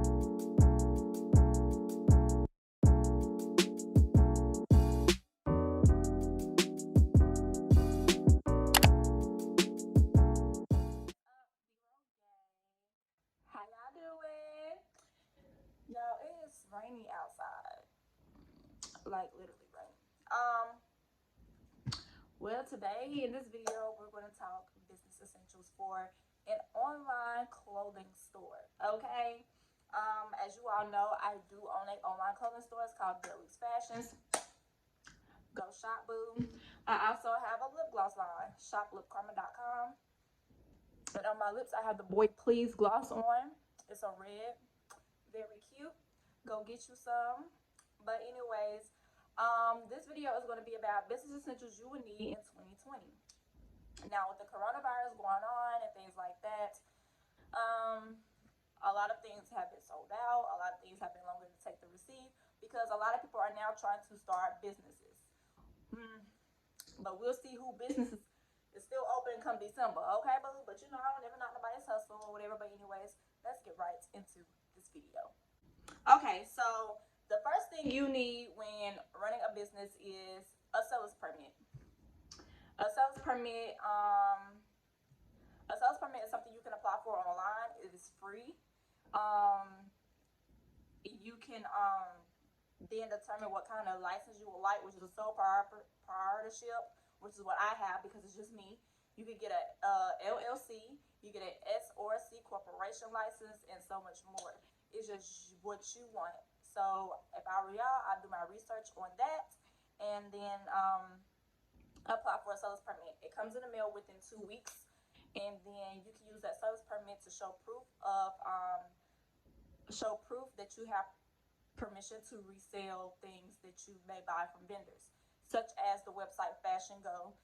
How y'all doing? Yo, it is rainy outside. Like literally rainy. Well, today in this video we're going to talk business essentials for an online clothing store. Okay. As you all know, I do own an online clothing store. It's called Deluxe Fashions. Go shop, boo. I also have a lip gloss line, shoplipkarma.com. And on my lips, I have the Boy Please gloss on. It's a red, very cute. Go get you some. But anyways, this video is going to be about business essentials you would need in 2020. Now, with the coronavirus going on and things like that, a lot of things have been sold out. A lot of things have been longer to take to receive because a lot of people are now trying to start businesses. But we'll see who businesses is still open come December, okay, boo? But you know, I don't ever knock nobody's hustle or whatever. But anyways, let's get right into this video. Okay, so the first thing you need when running a business is a seller's permit. A seller's permit, is something you can apply for online. It is free. You can then determine what kind of license you would like, which is a sole proprietorship, which is what I have because it's just me. You could get a LLC, you get an S or C corporation license, and so much more. It's just what you want. So if I were y'all, I'd do my research on that and then apply for a seller's permit. It comes in the mail within 2 weeks, and then you can use that seller's permit to show proof that you have permission to resell things that you may buy from vendors, such as the website Fashion Go.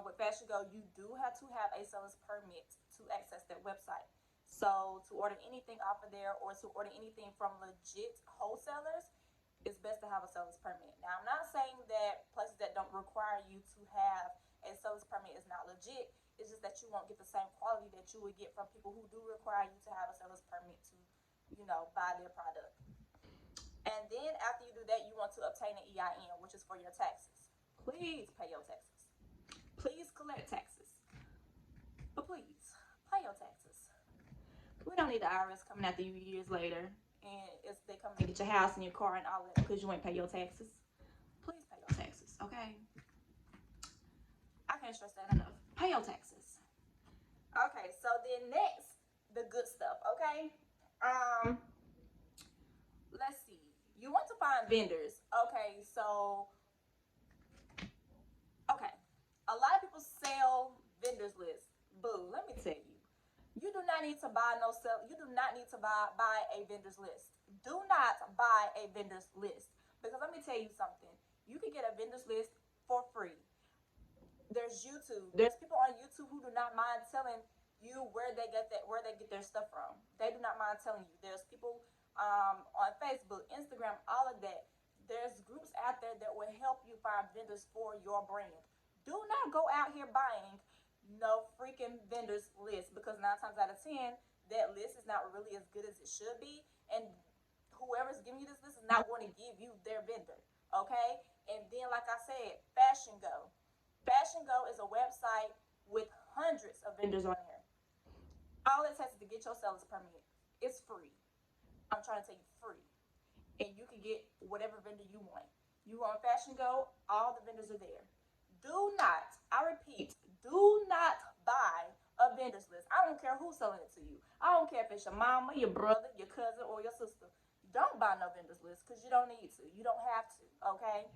With Fashion Go, you do have to have a seller's permit to access that website. So to order anything off of there or to order anything from legit wholesalers, it's best to have a seller's permit. Now, I'm not saying that places that don't require you to have a seller's permit is not legit. It's just that you won't get the same quality that you would get from people who do require you to have a seller's permit to, buy their product. And then after you do that, you want to obtain an EIN, which is for your taxes. Please pay your taxes. Please collect taxes. But please, pay your taxes. We don't need the IRS coming after you years later and they come and get your house and your car and all that because you ain't pay your taxes. Please pay your taxes, okay? I can't stress that enough. Pay your taxes. Okay, so then next, the good stuff, okay? Let's see. You want to find vendors. Okay, so a lot of people sell vendors lists. Boo, let me tell you. You do not need to buy a vendor's list. Do not buy a vendor's list. Because let me tell you something. You can get a vendor's list for free. There's YouTube. There's people on YouTube who do not mind telling you where they get their stuff from. They do not mind telling you. There's people on Facebook, Instagram, all of that. There's groups out there that will help you find vendors for your brand. Do not go out here buying no freaking vendors list because 9 times out of 10 that list is not really as good as it should be, and whoever's giving you this list is not going to give you their vendor. Okay, and then like I said, Fashion Go. Fashion Go is a website with hundreds of vendors on there. All it takes is to get your seller's permit. It's free. I'm trying to tell you, free, and you can get whatever vendor you want. You on Fashion Go, all the vendors are there. Do not, I repeat, do not buy a vendor's list. I don't care who's selling it to you. I don't care if it's your mama, your brother, your cousin, or your sister. Don't buy no vendor's list because you don't need to. You don't have to, okay?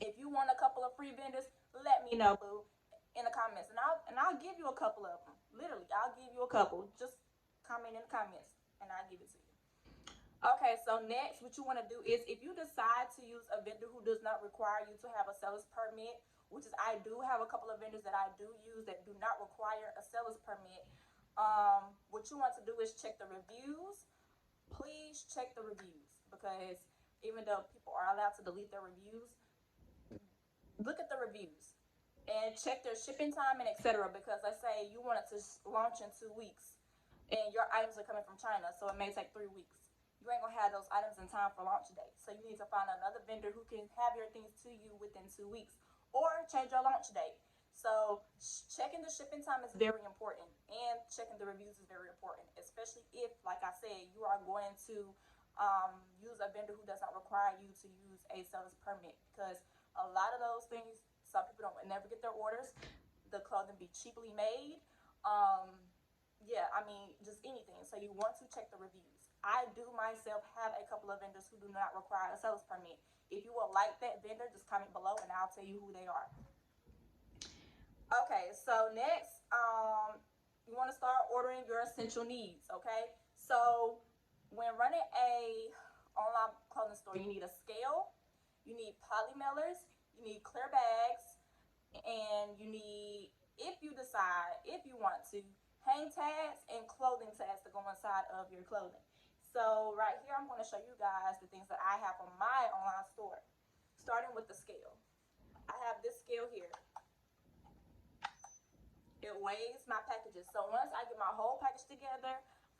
If you want a couple of free vendors, let me know, boo, in the comments. And I'll give you a couple of them. Literally, I'll give you a couple. Just comment in the comments and I'll give it to you. Okay, so next, what you want to do is if you decide to use a vendor who does not require you to have a seller's permit, which is I do have a couple of vendors that I do use that do not require a seller's permit. What you want to do is check the reviews. Please check the reviews because even though people are allowed to delete their reviews, look at the reviews and check their shipping time and etc. Because let's say you want it to launch in 2 weeks and your items are coming from China, so it may take 3 weeks. you ain't gonna have those items in time for launch day. So you need to find another vendor who can have your things to you within 2 weeks, or change your launch date. So checking the shipping time is very important, and checking the reviews is very important, especially if, like I said, you are going to use a vendor who does not require you to use a seller's permit, because a lot of those things, some people don't never get their orders. The clothing be cheaply made. Yeah, I mean, just anything. So you want to check the reviews. I do myself have a couple of vendors who do not require a seller's permit. If you would like that vendor, just comment below and I'll tell you who they are. Okay, so next, you want to start ordering your essential needs. Okay, so when running a online clothing store, you need a scale, you need poly mailers, you need clear bags, and you need, if you decide, if you want to, hang tags and clothing tags to go inside of your clothing. So right here, I'm going to show you guys the things that I have on my online store. Starting with the scale. I have this scale here. It weighs my packages. So once I get my whole package together,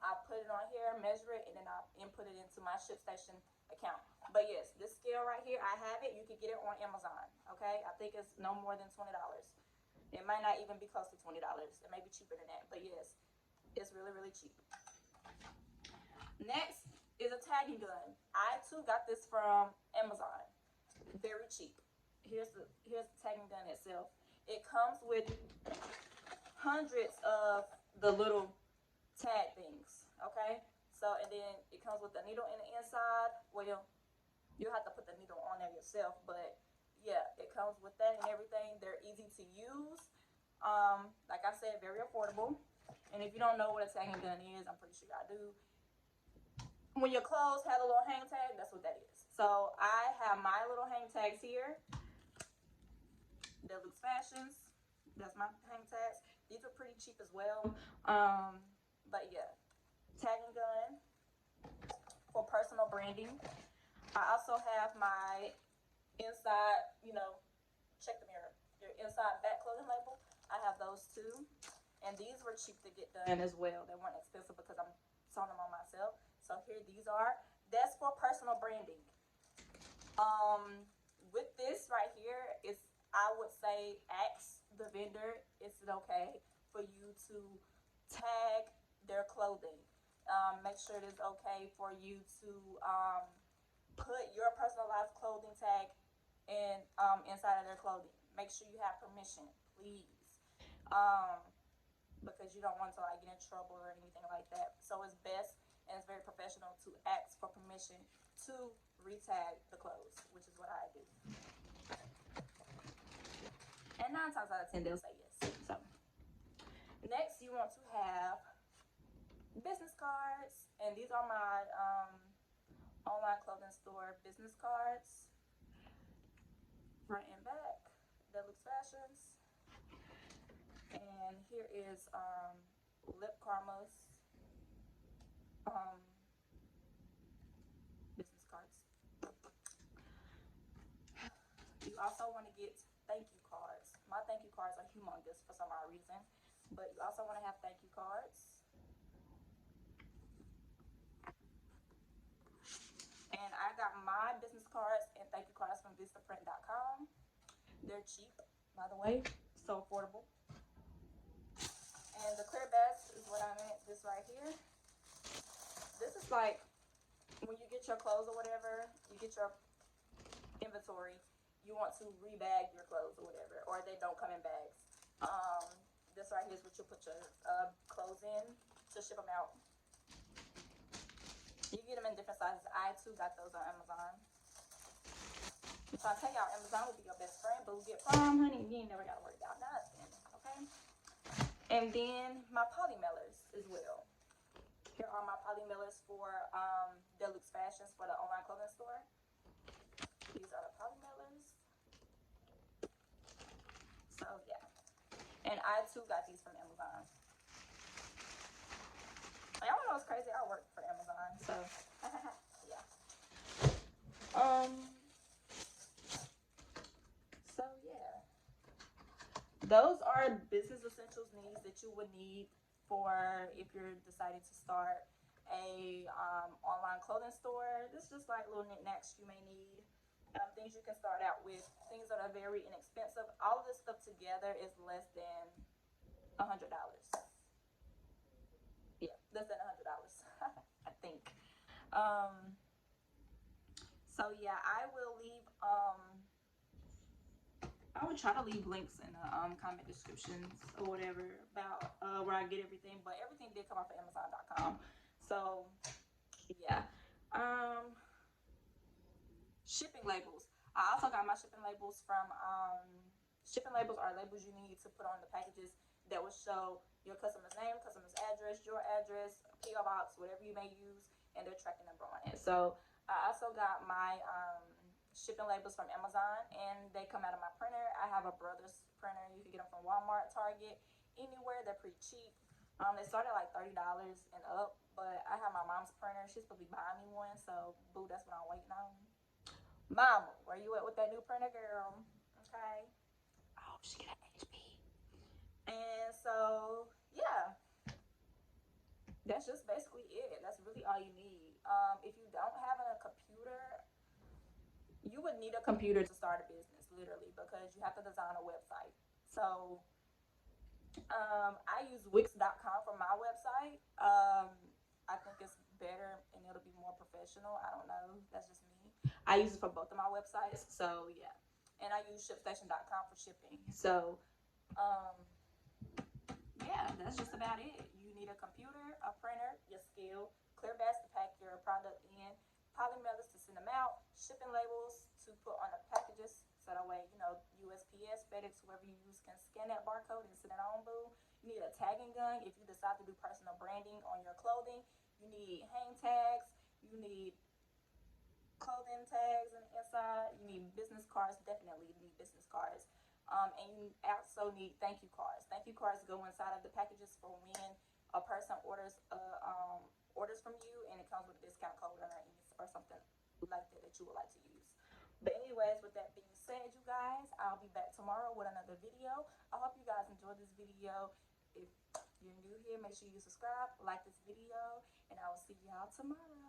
I put it on here, measure it, and then I input it into my ShipStation account. But yes, this scale right here, I have it. You can get it on Amazon. Okay, I think it's no more than $20. It might not even be close to $20. It may be cheaper than that, but yes, it's really, really cheap. Next is a tagging gun. I too got this from Amazon. Very cheap. Here's the tagging gun itself. It comes with hundreds of the little tag things. Okay, so and then it comes with a needle in the inside. Well, you'll have to put the needle on there yourself, but yeah, it comes with that and everything. They're easy to use. Like I said, very affordable. And if you don't know what a tagging gun is, I'm pretty sure y'all do. When your clothes have a little hang tag, that's what that is. So I have my little hang tags here. Deluxe Fashions. That's my hang tags. These are pretty cheap as well. But yeah, tagging gun for personal branding. I also have my inside, check the mirror. Your inside back clothing label. I have those too. And these were cheap to get done as well. They weren't expensive because I'm sewing them on myself. So here these are. That's for personal branding. With this right here, I would say ask the vendor, is it okay for you to tag their clothing? Make sure it is okay for you to put your personalized clothing tag inside of their clothing. Make sure you have permission, please. Because you don't want to get in trouble or anything like that. So it's best and it's very professional to ask for permission to retag the clothes, which is what I do. And 9 times out of 10 they'll say yes. So next you want to have business cards, and these are my online clothing store business cards. Front and back, Deluxe Fashions. And here is Lip Karma's business cards. You also want to get thank you cards. My thank you cards are humongous for some odd reason, but you also want to have thank you cards. And I got my business cards and thank you cards from Vistaprint.com. They're cheap, by the way, so affordable. And the clear best is what I meant, this right here. This is like when you get your clothes or whatever, you get your inventory, you want to rebag your clothes or whatever, or they don't come in bags. This right here is what you put your clothes in to ship them out. You get them in different sizes. I too got those on Amazon. So I tell y'all, Amazon will be your best friend, but we get from, honey, you ain't never gotta worry about nothing, okay? And then my poly mailers as well. Here are my poly mailers for Deluxe Fashions for the online clothing store. These are the poly mailers. So yeah. And I too got these from Amazon. I don't know what's crazy. I work for Amazon, so yeah. So yeah. Those are business essentials needs that you would need for if you're deciding to start a online clothing store. This is just like little knickknacks you may need. Things you can start out with, things that are very inexpensive. All of this stuff together is less than $100. Yeah, less than $100, I think. Um, so yeah, I would try to leave links in the comment descriptions or whatever about where I get everything, but everything did come off of Amazon.com. So yeah. Um, Shipping labels. I also got my shipping labels from shipping labels are labels you need to put on the packages that will show your customer's name, customer's address, your address, PO box, whatever you may use, and their tracking number on it. So I also got my shipping labels from Amazon, and they come out of my printer. I have a Brothers printer. You can get them from Walmart, Target, anywhere. They're pretty cheap. They start at like $30 and up, but I have my mom's printer. She's supposed to be buying me one, so boo, that's what I'm waiting on. Mama, where you at with that new printer, girl? Okay. Oh, she got an HP. And so, yeah, that's just basically it. That's really all you need. If you don't have a computer, you would need a computer to start a business, literally, because you have to design a website. So, I use Wix.com for my website. I think it's better and it'll be more professional. I don't know. That's just me. I use it for both of my websites. So, yeah. And I use ShipStation.com for shipping. So, um, yeah, that's just about it. You need a computer, a printer, your scale, clear bags to pack your product in, poly mailers to send them out, shipping labels to put on the packages. So that way, USPS, FedEx, whoever you use can scan that barcode and send it on, boo. You need a tagging gun if you decide to do personal branding on your clothing. You need hang tags. You need clothing tags on the inside. You need business cards. Definitely need business cards. And you also need thank you cards. Thank you cards go inside of the packages for when a person orders from you, and it comes with a discount code or something like that you would like to use. But anyways, with that being said, you guys, I'll be back tomorrow with another video. I hope you guys enjoyed this video. If you're new here, make sure you subscribe, like this video, and I will see y'all tomorrow.